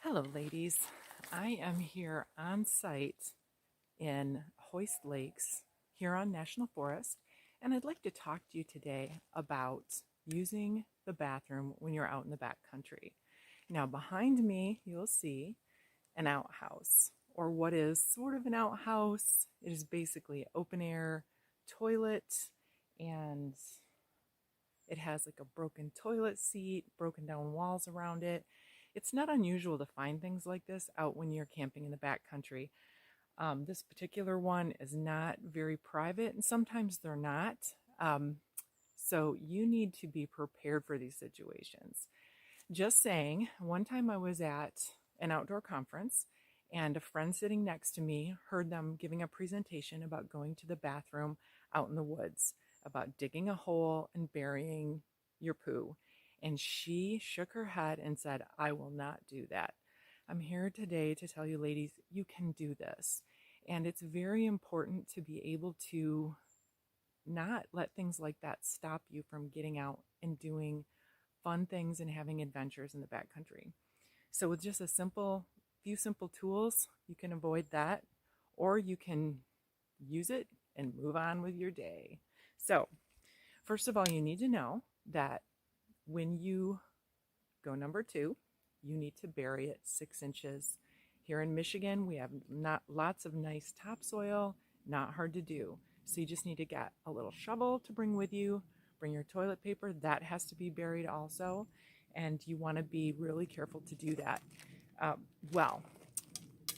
Hello, ladies. I am here on site in Hoist Lakes, Huron National Forest, and I'd like to talk to you today about using the bathroom when you're out in the backcountry. Now, behind me, you'll see an outhouse, or what is sort of an outhouse. It is basically an open air toilet, and it has like a broken toilet seat, broken down walls around it. It's not unusual to find things like this out when you're camping in the backcountry. This particular one is not very private, and sometimes they're not. So you need to be prepared for these situations. Just saying, one time I was at an outdoor conference, and a friend sitting next to me heard them giving a presentation about going to the bathroom out in the woods, about digging a hole and burying your poo. And she shook her head and said, "I will not do that." I'm here today to tell you, ladies, you can do this. And it's very important to be able to not let things like that stop you from getting out and doing fun things and having adventures in the backcountry. So with just a few simple tools, you can avoid that, or you can use it and move on with your day. So first of all, you need to know that when you go number two, you need to bury it 6 inches. Here in Michigan, we have not lots of nice topsoil, not hard to do. So you just need to get a little shovel to bring with you, bring your toilet paper, that has to be buried also, and you want to be really careful to do that. Well,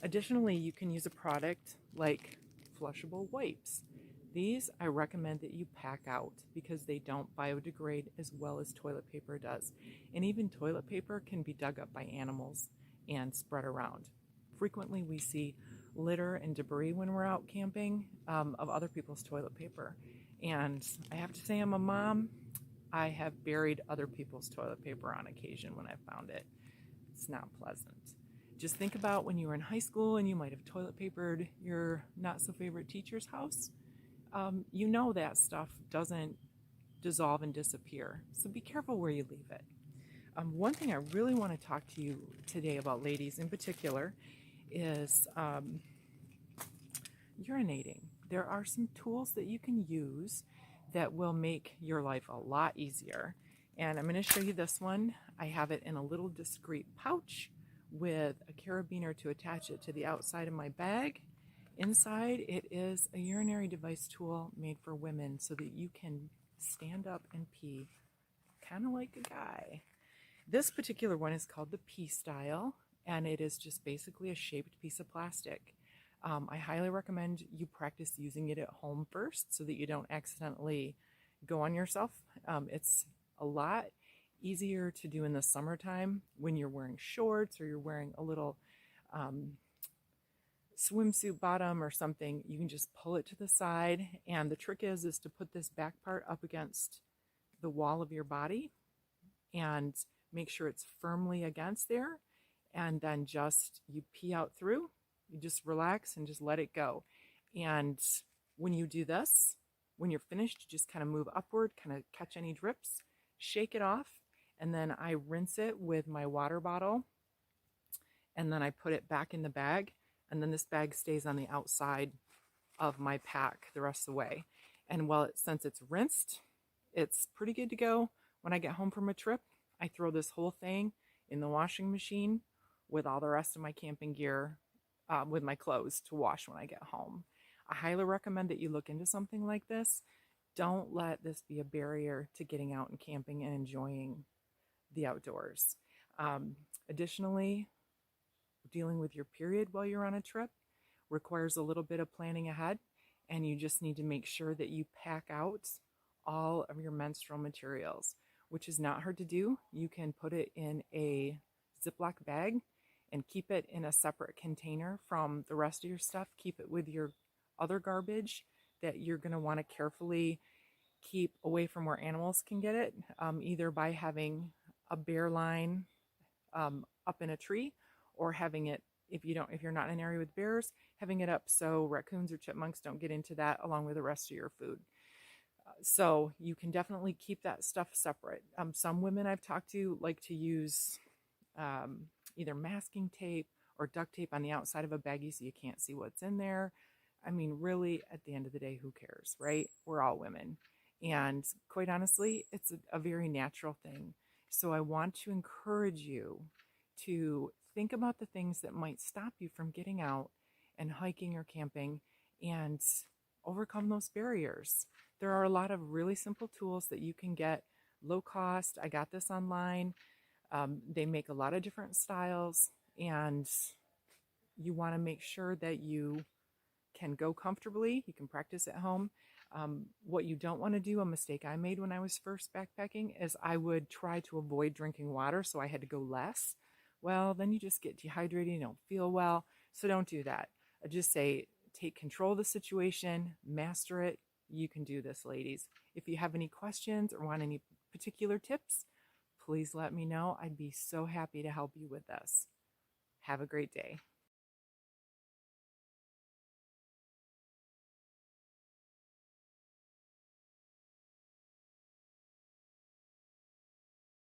additionally, you can use a product like flushable wipes. These I recommend that you pack out because they don't biodegrade as well as toilet paper does. And even toilet paper can be dug up by animals and spread around. Frequently, we see litter and debris when we're out camping of other people's toilet paper. And I have to say, I'm a mom. I have buried other people's toilet paper on occasion when I found it. It's not pleasant. Just think about when you were in high school and you might have toilet papered your not so favorite teacher's house. You know that stuff doesn't dissolve and disappear. So be careful where you leave it. One thing I really want to talk to you today about, ladies in particular, is urinating. There are some tools that you can use that will make your life a lot easier. And I'm going to show you this one. I have it in a little discreet pouch with a carabiner to attach it to the outside of my bag. Inside, it is a urinary device tool made for women so that you can stand up and pee kind of like a guy. This particular one is called the Pstyle, and it is just basically a shaped piece of plastic. I highly recommend you practice using it at home first so that you don't accidentally go on yourself. It's a lot easier to do in the summertime when you're wearing shorts or you're wearing a little swimsuit bottom or something. You can just pull it to the side, and the trick is to put this back part up against the wall of your body and make sure it's firmly against there, and then just you pee out through. You just relax and just let it go. And when you do this, when you're finished, you just kind of move upward, kind of catch any drips, shake it off, and then I rinse it with my water bottle, and then I put it back in the bag, and then this bag stays on the outside of my pack the rest of the way. And since it's rinsed, it's pretty good to go. When I get home from a trip, I throw this whole thing in the washing machine with all the rest of my camping gear, with my clothes to wash when I get home. I highly recommend that you look into something like this. Don't let this be a barrier to getting out and camping and enjoying the outdoors. Additionally, dealing with your period while you're on a trip requires a little bit of planning ahead, and you just need to make sure that you pack out all of your menstrual materials, which is not hard to do. You can put it in a Ziploc bag and keep it in a separate container from the rest of your stuff. Keep it with your other garbage that you're going to want to carefully keep away from where animals can get it, either by having a bear line up in a tree, or having it, if you're not in an area with bears, having it up so raccoons or chipmunks don't get into that along with the rest of your food. So you can definitely keep that stuff separate. Some women I've talked to like to use either masking tape or duct tape on the outside of a baggie so you can't see what's in there. I mean, really, at the end of the day, who cares, right? We're all women. And quite honestly, it's a very natural thing. So I want to encourage you to think about the things that might stop you from getting out and hiking or camping and overcome those barriers. There are a lot of really simple tools that you can get low cost. I got this online. They make a lot of different styles, and you want to make sure that you can go comfortably. You can practice at home. What you don't want to do, a mistake I made when I was first backpacking, is I would try to avoid drinking water, so I had to go less. Well, then you just get dehydrated, you don't feel well. So don't do that. I just say take control of the situation, master it. You can do this, ladies. If you have any questions or want any particular tips, please let me know. I'd be so happy to help you with this. Have a great day.